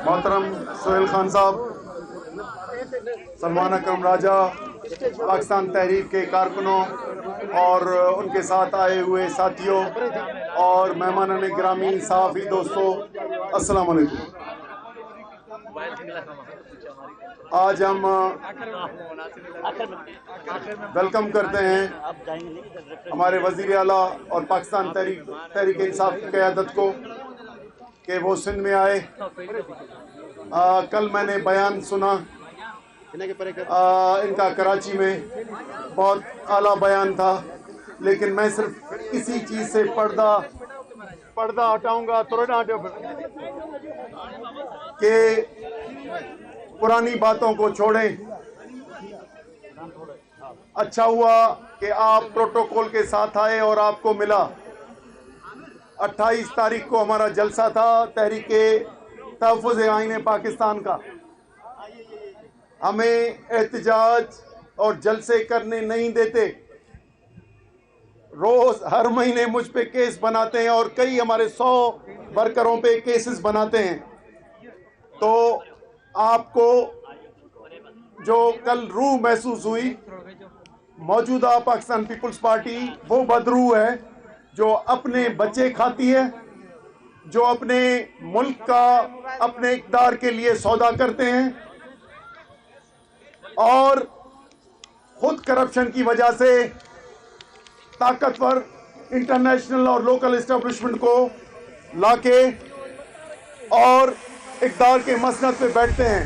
محترم سہیل خان صاحب، سلمان اکرم راجہ، پاکستان تحریک کے کارکنوں اور ان کے ساتھ آئے ہوئے ساتھیوں اور مہمانان گرامی صحافی دوستوں، السلام علیکم۔ آج ہم ویلکم کرتے ہیں ہمارے وزیر اعلیٰ اور پاکستان تحریک انصاف کی قیادت کو کہ وہ سندھ میں آئے۔ کل میں نے بیان سنا ان کا کراچی میں، بہت اعلیٰ بیان تھا، لیکن میں صرف اسی چیز سے پردہ ہٹاؤں گا کہ پرانی باتوں کو چھوڑیں۔ اچھا ہوا کہ آپ پروٹوکول کے ساتھ آئے اور آپ کو ملا۔ 28 تاریخ کو ہمارا جلسہ تھا تحریک تحفظ آئین پاکستان کا۔ ہمیں احتجاج اور جلسے کرنے نہیں دیتے، روز ہر مہینے مجھ پہ کیس بناتے ہیں اور کئی ہمارے 100 ورکروں پہ کیسز بناتے ہیں۔ تو آپ کو جو کل روح محسوس ہوئی، موجودہ پاکستان پیپلز پارٹی وہ بدروح ہے جو اپنے بچے کھاتی ہے، جو اپنے ملک کا اپنے اقتدار کے لیے سودا کرتے ہیں اور خود کرپشن کی وجہ سے طاقتور انٹرنیشنل اور لوکل اسٹیبلشمنٹ کو لا کے اور اقتدار کے مسند پہ بیٹھتے ہیں،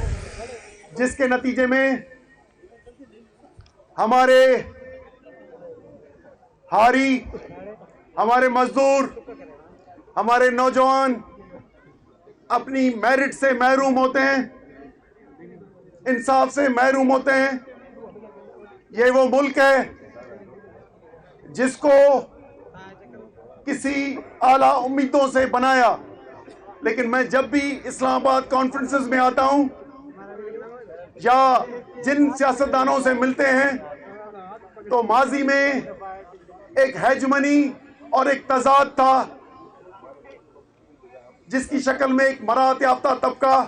جس کے نتیجے میں ہمارے ہاری، ہمارے مزدور، ہمارے نوجوان اپنی میرٹ سے محروم ہوتے ہیں، انصاف سے محروم ہوتے ہیں۔ یہ وہ ملک ہے جس کو کسی اعلیٰ امیدوں سے بنایا، لیکن میں جب بھی اسلام آباد کانفرنسز میں آتا ہوں یا جن سیاستدانوں سے ملتے ہیں تو ماضی میں ایک ہیجمنی اور ایک تضاد تھا جس کی شکل میں ایک مراعات یافتہ طبقہ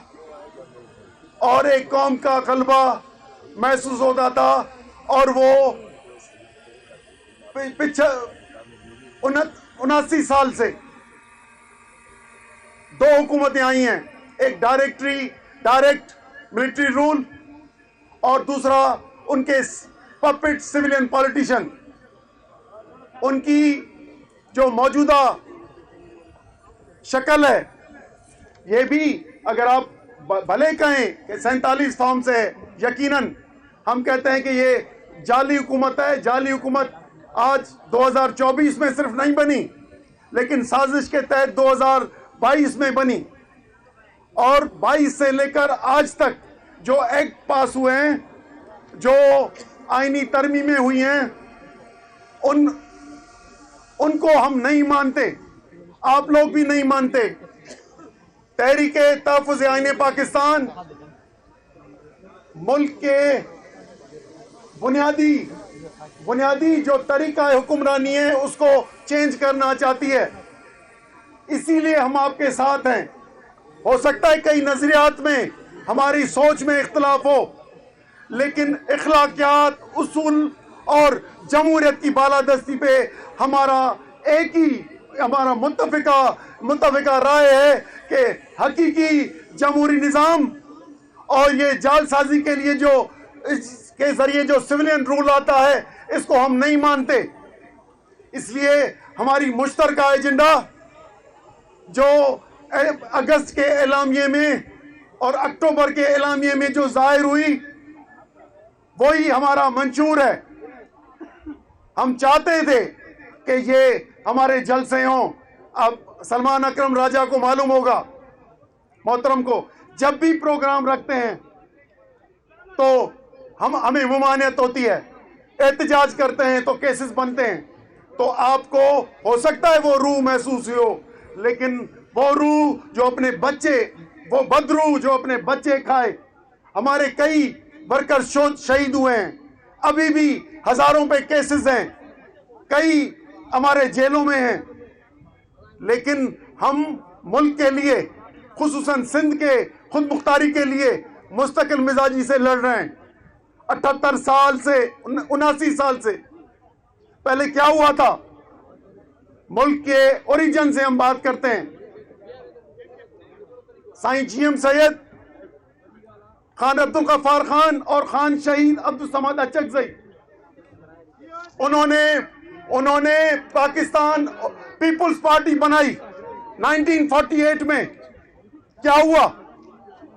اور ایک قوم کا غلبہ محسوس ہوتا تھا، اور وہ 79 سال سے 2 حکومتیں آئی ہیں، ایک ڈائریکٹ ملٹری رول اور دوسرا ان کے پپٹ سویلین پالیٹیشن۔ ان کی جو موجودہ شکل ہے، یہ بھی اگر آپ بھلے کہیں کہ 47 فارم سے ہے، یقیناً ہم کہتے ہیں کہ یہ جعلی حکومت ہے۔ جعلی حکومت آج 2024 میں صرف نہیں بنی، لیکن سازش کے تحت 2022 میں بنی، اور 22 سے لے کر آج تک جو ایکٹ پاس ہوئے ہیں، جو آئینی ترمیمیں ہوئی ہیں، ان کو ہم نہیں مانتے، آپ لوگ بھی نہیں مانتے۔ تحریک تحفظ آئین پاکستان ملک کے بنیادی جو طریقہ حکمرانی ہے اس کو چینج کرنا چاہتی ہے، اسی لیے ہم آپ کے ساتھ ہیں۔ ہو سکتا ہے کئی نظریات میں ہماری سوچ میں اختلاف ہو، لیکن اخلاقیات، اصول اور جمہوریت کی بالادستی پہ ہمارا ایک ہی ہمارا متفقہ رائے ہے کہ حقیقی جمہوری نظام اور یہ جال سازی کے لیے اس کے ذریعے جو سویلین رول آتا ہے، اس کو ہم نہیں مانتے۔ اس لیے ہماری مشترکہ ایجنڈا جو اگست کے اعلامیے میں اور اکتوبر کے اعلامیے میں جو ظاہر ہوئی، وہی ہمارا منشور ہے۔ ہم چاہتے تھے کہ یہ ہمارے جلسے ہوں۔ اب سلمان اکرم راجہ کو معلوم ہوگا، محترم کو، جب بھی پروگرام رکھتے ہیں تو ہمیں ممانعت ہوتی ہے، احتجاج کرتے ہیں تو کیسز بنتے ہیں۔ تو آپ کو ہو سکتا ہے وہ روح محسوس ہو، لیکن وہ روح جو اپنے بچے، وہ بدروح جو اپنے بچے کھائے۔ ہمارے کئی ورکر شہید ہوئے ہیں، ابھی بھی ہزاروں پہ کیسز ہیں، کئی ہمارے جیلوں میں ہیں، لیکن ہم ملک کے لیے، خصوصاً سندھ کے خود مختاری کے لیے مستقل مزاجی سے لڑ رہے ہیں 78 سال سے 79 سال سے. پہلے کیا ہوا تھا؟ ملک کے اوریجن سے ہم بات کرتے ہیں. سائیں جی ایم سید، خان عبدالغفار خان اور خان شہید عبدالصمد اچکزئی، انہوں نے پاکستان پیپلز پارٹی بنائی 1948 میں. کیا ہوا؟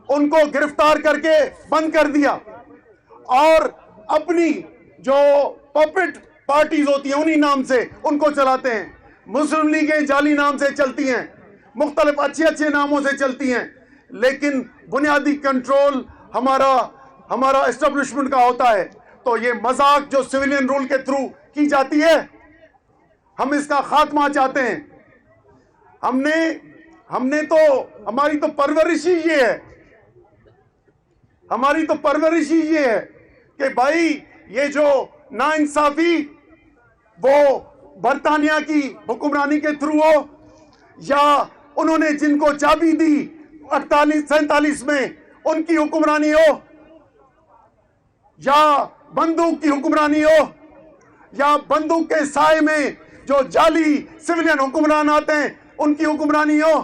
ان کو گرفتار کر کے بند کر دیا اور اپنی جو پپٹ پارٹیز ہوتی ہیں انہی نام سے ان کو چلاتے ہیں. مسلم لیگیں جعلی نام سے چلتی ہیں، مختلف اچھے ناموں سے چلتی ہیں، لیکن بنیادی کنٹرول ہمارا اسٹیبلشمنٹ کا ہوتا ہے. تو یہ مذاق جو سویلین رول کے تھرو کی جاتی ہے، ہم اس کا خاتمہ چاہتے ہیں. ہماری تو پرورش ہی یہ ہے کہ بھائی یہ جو ناانصافی وہ برطانیہ کی حکمرانی کے تھرو ہو، یا انہوں نے جن کو چابی دی 47 میں ان کی حکمرانی ہو، یا بندوق کی حکمرانی ہو، یا بندوق کے سائے میں جو جعلی سویلین حکمران آتے ہیں ان کی حکمرانی ہو.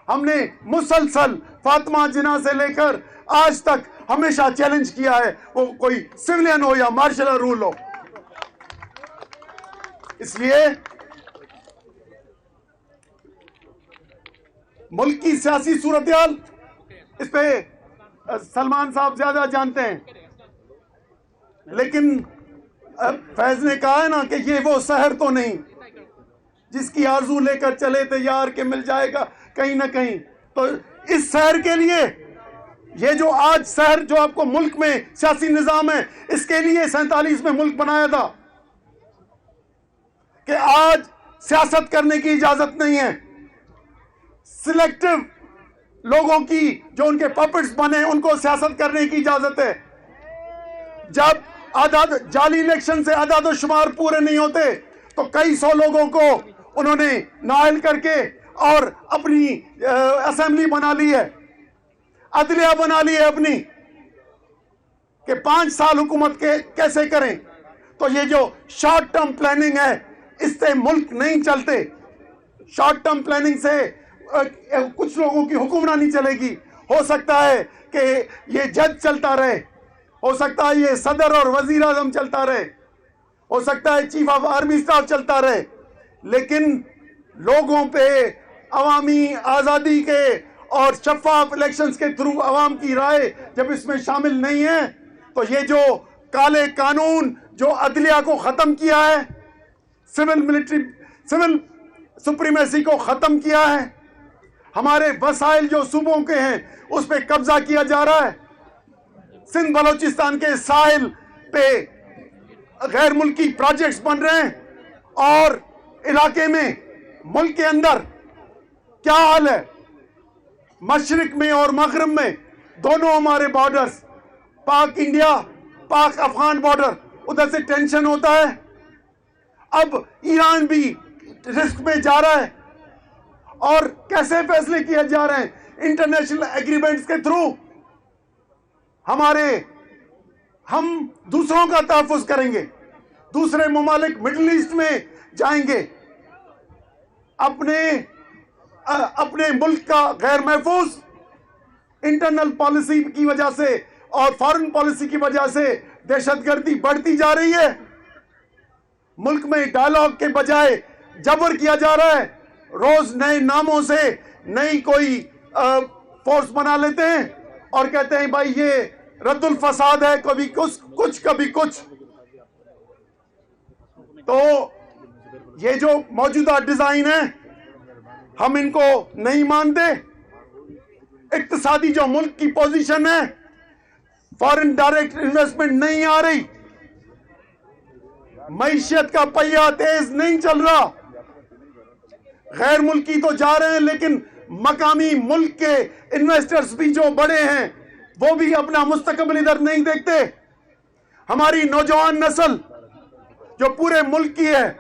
ہم نے مسلسل فاطمہ جناح سے لے کر آج تک ہمیشہ چیلنج کیا ہے، وہ کوئی سویلین ہو یا مارشل رول ہو. اس لیے ملک کی سیاسی صورتحال اس پہ سلمان صاحب زیادہ جانتے ہیں، لیکن فیض نے کہا ہے نا کہ یہ وہ سحر تو نہیں جس کی آرزو لے کر چلے تھے یار کے مل جائے گا کہیں نہ کہیں. تو اس سحر کے لیے یہ جو آج سحر جو آپ کو ملک میں سیاسی نظام ہے، اس کے لیے 47 میں ملک بنایا تھا کہ آج سیاست کرنے کی اجازت نہیں ہے. سلیکٹو لوگوں کی جو ان کے پپٹس بنے ان کو سیاست کرنے کی اجازت ہے. جب جعلی الیکشن سے اعداد و شمار پورے نہیں ہوتے تو کئی سو لوگوں کو انہوں نے نائل کر کے اور اپنی اسمبلی بنا لی ہے، عدلیہ بنا لی ہے اپنی، کہ 5 سال حکومت کے کیسے کریں. تو یہ جو شارٹ ٹرم پلاننگ ہے اس سے ملک نہیں چلتے. شارٹ ٹرم پلاننگ سے کچھ لوگوں کی حکمرانی چلے گی. ہو سکتا ہے کہ یہ جج چلتا رہے، ہو سکتا ہے یہ صدر اور وزیر اعظم چلتا رہے، ہو سکتا ہے چیف آف آرمی اسٹاف چلتا رہے، لیکن لوگوں پہ عوامی آزادی کے اور شفاف الیکشنز کے تھرو عوام کی رائے جب اس میں شامل نہیں ہے تو یہ جو کالے قانون جو عدلیہ کو ختم کیا ہے، سول سپریمیسی کو ختم کیا ہے، ہمارے وسائل جو صوبوں کے ہیں اس پہ قبضہ کیا جا رہا ہے، سندھ بلوچستان کے ساحل پہ غیر ملکی پروجیکٹس بن رہے ہیں، اور علاقے میں ملک کے اندر کیا حال ہے، مشرق میں اور مغرب میں دونوں ہمارے بارڈرز، پاک انڈیا پاک افغان بارڈر، ادھر سے ٹینشن ہوتا ہے. اب ایران بھی رسک میں جا رہا ہے، اور کیسے فیصلے کیے جا رہے ہیں؟ انٹرنیشنل ایگریمنٹس کے تھرو. ہم دوسروں کا تحفظ کریں گے، دوسرے ممالک مڈل ایسٹ میں جائیں گے، اپنے ملک کا غیر محفوظ انٹرنل پالیسی کی وجہ سے اور فارن پالیسی کی وجہ سے دہشت گردی بڑھتی جا رہی ہے. ملک میں ڈائلاگ کے بجائے جبر کیا جا رہا ہے. روز نئے ناموں سے نئی کوئی فورس بنا لیتے ہیں اور کہتے ہیں بھائی یہ رد الفساد ہے، کبھی کچھ کبھی کچھ. تو یہ جو موجودہ ڈیزائن ہے ہم ان کو نہیں مانتے. اقتصادی جو ملک کی پوزیشن ہے، فارن ڈائریکٹ انویسٹمنٹ نہیں آ رہی، معیشت کا پہیہ تیز نہیں چل رہا. غیر ملکی تو جا رہے ہیں لیکن مقامی ملک کے انویسٹرز بھی جو بڑے ہیں وہ بھی اپنا مستقبل ادھر نہیں دیکھتے. ہماری نوجوان نسل جو پورے ملک کی ہے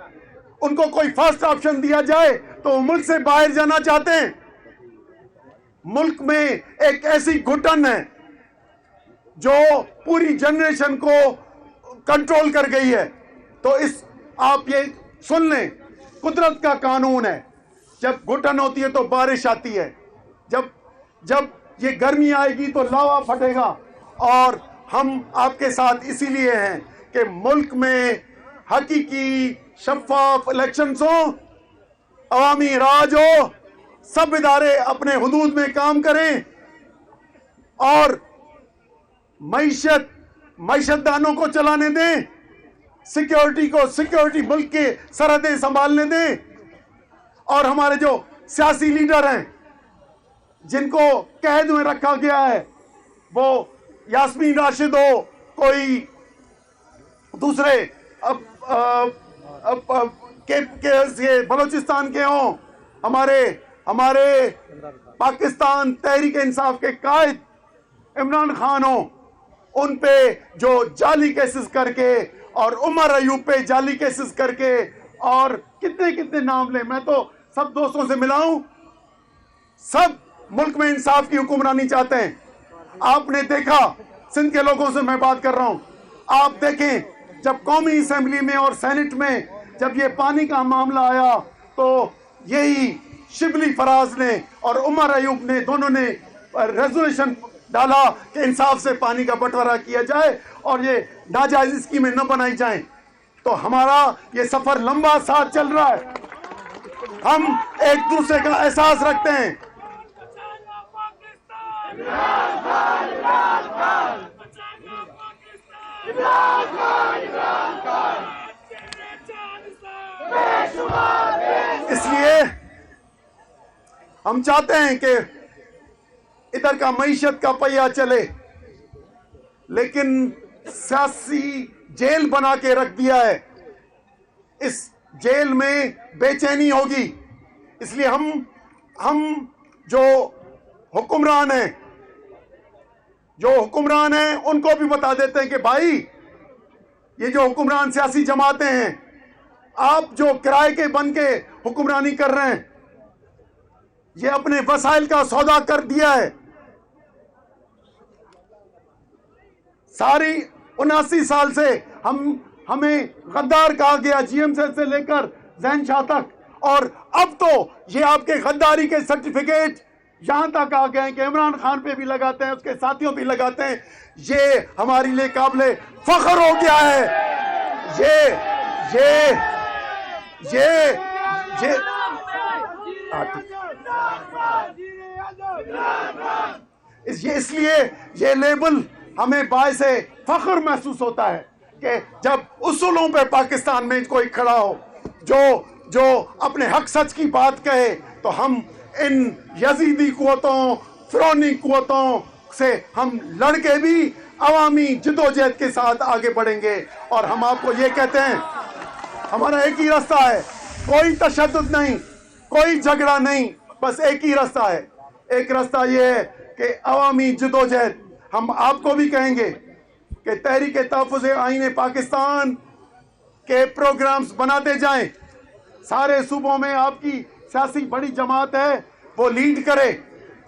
ان کو کوئی فرسٹ آپشن دیا جائے تو وہ ملک سے باہر جانا چاہتے ہیں. ملک میں ایک ایسی گھٹن ہے جو پوری جنریشن کو کنٹرول کر گئی ہے. تو آپ یہ سن لیں, قدرت کا قانون ہے, جب گھٹن ہوتی ہے تو بارش آتی ہے, جب یہ گرمی آئے گی تو لاوا پھٹے گا. اور ہم آپ کے ساتھ اسی لیے ہیں کہ ملک میں حقیقی شفاف الیکشنز ہوں, عوامی راج ہو, سب ادارے اپنے حدود میں کام کریں, اور معیشت دانوں کو چلانے دیں, سیکیورٹی ملک کے سرحدیں سنبھالنے دیں. اور ہمارے جو سیاسی لیڈر ہیں جن کو قید میں رکھا گیا ہے, وہ یاسمین راشد ہو, کوئی دوسرے بلوچستان کے ہوں, ہمارے پاکستان تحریک انصاف کے قائد عمران خان ہوں, ان پہ جو جعلی کیسز کر کے, اور عمر ایوب پہ جعلی کیسز کر کے, اور کتنے نام لیں, میں تو سب دوستوں سے ملا ہوں, سب ملک میں انصاف کی حکمرانی چاہتے ہیں. آپ نے دیکھا, سندھ کے لوگوں سے میں بات کر رہا ہوں, آپ دیکھیں جب قومی اسمبلی میں اور سینٹ میں جب یہ پانی کا معاملہ آیا تو یہی شبلی فراز نے اور عمر ایوب نے دونوں نے ریزولوشن ڈالا کہ انصاف سے پانی کا بٹوارا کیا جائے اور یہ ناجائز اسکیمیں نہ بنائی جائیں. تو ہمارا یہ سفر لمبا ساتھ چل رہا ہے, ہم ایک دوسرے کا احساس رکھتے ہیں. اس لیے ہم چاہتے ہیں کہ ادھر کا معیشت کا پہیہ چلے, لیکن سیاسی جیل بنا کے رکھ دیا ہے, اس جیل میں بے چینی ہوگی. اس لیے ہم جو حکمران ہیں ان کو بھی بتا دیتے ہیں کہ بھائی, یہ جو حکمران سیاسی جماعتیں ہیں, آپ جو کرائے کے بن کے حکمرانی کر رہے ہیں, یہ اپنے وسائل کا سودا کر دیا ہے. ساری 79 سال سے ہمیں غدار کہا گیا, جی ایم سے لے کر ذہن شاہ تک, اور اب تو یہ آپ کے غداری کے سرٹیفکیٹ یہاں تک آ گئے ہیں کہ عمران خان پہ بھی لگاتے ہیں, اس کے ساتھیوں پہ لگاتے ہیں. یہ ہمارے لیے قابل فخر ہو گیا ہے. اس لیے یہ لیبل ہمیں باعث فخر محسوس ہوتا ہے کہ جب اصولوں پہ پاکستان میں کوئی کھڑا ہو جو اپنے حق سچ کی بات کہے, تو ہم ان یزیدی قوتوں, فرعونی قوتوں سے ہم لڑ کے بھی عوامی جدوجہد کے ساتھ آگے بڑھیں گے. اور ہم آپ کو یہ کہتے ہیں, ہمارا ایک ہی راستہ ہے, کوئی تشدد نہیں, کوئی جھگڑا نہیں, بس ایک ہی راستہ ہے. ایک راستہ یہ ہے کہ عوامی جدوجہد. ہم آپ کو بھی کہیں گے کہ تحریک تحفظ آئین پاکستان کے پروگرامز بناتے جائیں, سارے صوبوں میں آپ کی سیاسی بڑی جماعت ہے, وہ لیڈ کرے,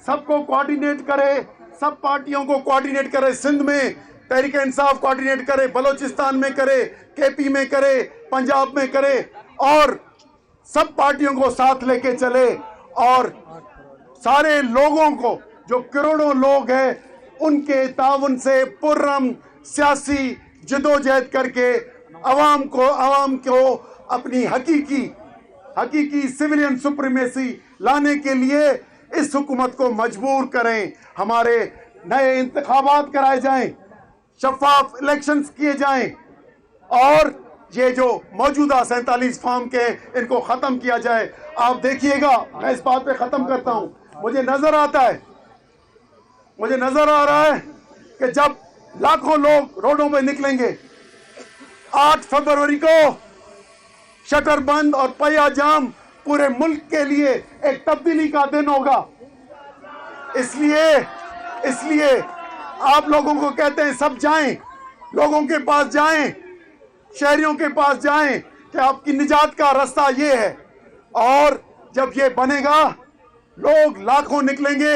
سب کو کوارڈینیٹ کرے, سب پارٹیوں کو کوارڈینیٹ کرے. سندھ میں تحریک انصاف کوارڈینیٹ کرے, بلوچستان میں کرے, کے پی میں کرے, پنجاب میں کرے, اور سب پارٹیوں کو ساتھ لے کے چلے, اور سارے لوگوں کو, جو کروڑوں لوگ ہیں, ان کے تعاون سے پرام سیاسی جدوجہد کر کے عوام کو اپنی حقیقی سویلین سپریمیسی لانے کے لیے اس حکومت کو مجبور کریں. ہمارے نئے انتخابات کرائے جائیں, شفاف الیکشنز کیے جائیں, اور یہ جو موجودہ 47 فارم کے ان کو ختم کیا جائے. آپ دیکھیے گا, میں اس بات پہ ختم کرتا ہوں, مجھے نظر آ رہا ہے کہ جب لاکھوں لوگ روڈوں پہ نکلیں گے 8 فروری کو, شٹر بند اور پہیہ جام پورے ملک کے لیے ایک تبدیلی کا دن ہوگا. اس لیے آپ لوگوں کو کہتے ہیں سب جائیں, لوگوں کے پاس جائیں, شہریوں کے پاس جائیں کہ آپ کی نجات کا راستہ یہ ہے. اور جب یہ بنے گا, لوگ لاکھوں نکلیں گے,